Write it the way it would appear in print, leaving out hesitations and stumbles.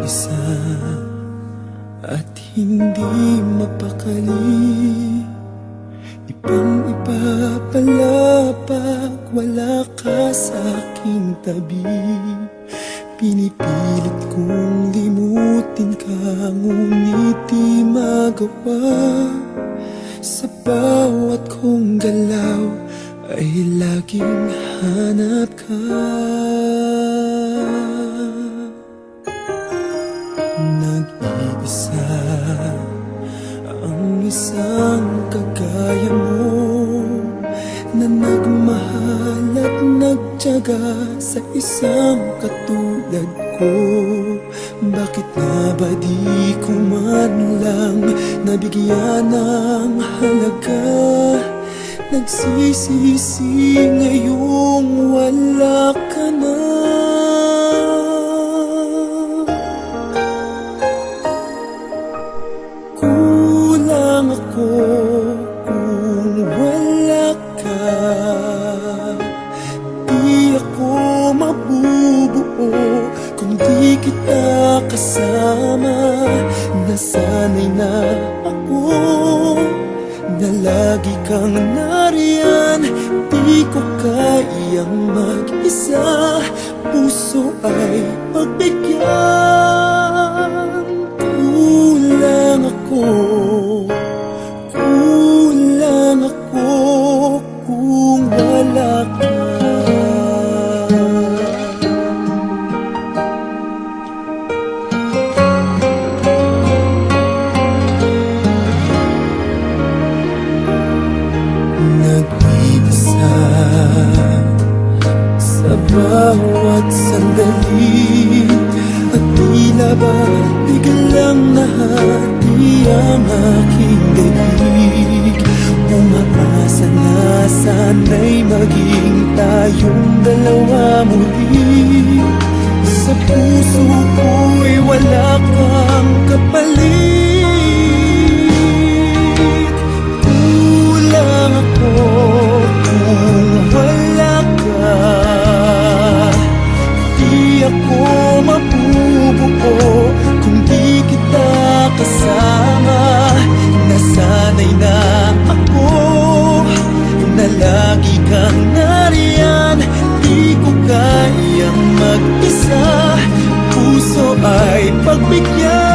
nag-iisa at hindi mapakali. Ibang-iba pala pag wala ka sa aking tabi. Pinipilit kong limutin ka, ngunit di magawa. Sa bawat kong galaw ay laging hanap ka. Nag-iisa ang isang kagaya mo, na nagmahal at nagtiyaga sa isang katulad ko. Bakit nga ba di ko man lang nabigyan ng halaga? Nagsisisi ngayong wala ka na. Kulang ako kung wala ka. Di ako mabubuo kung di kita kasama. Nasanay na ako na lagi kang nariyan. Di ko kayang mag-isa, puso ay pagbigyan. Kulang ako kung wala ka. Nag-iisa sa bawat sandali, at tila ba biglang nahati ang aking daig. Umaasa na sana'y maging tayong dalawa muli. Sa puso ko'y wala kang kapalit. Kulang ako kung wala ka. Di ako mabubuo kung di kita kasama. Nasanay na ako na lagi kang nariyan. Di ko kayang mag-isa, puso ay pagbigyan.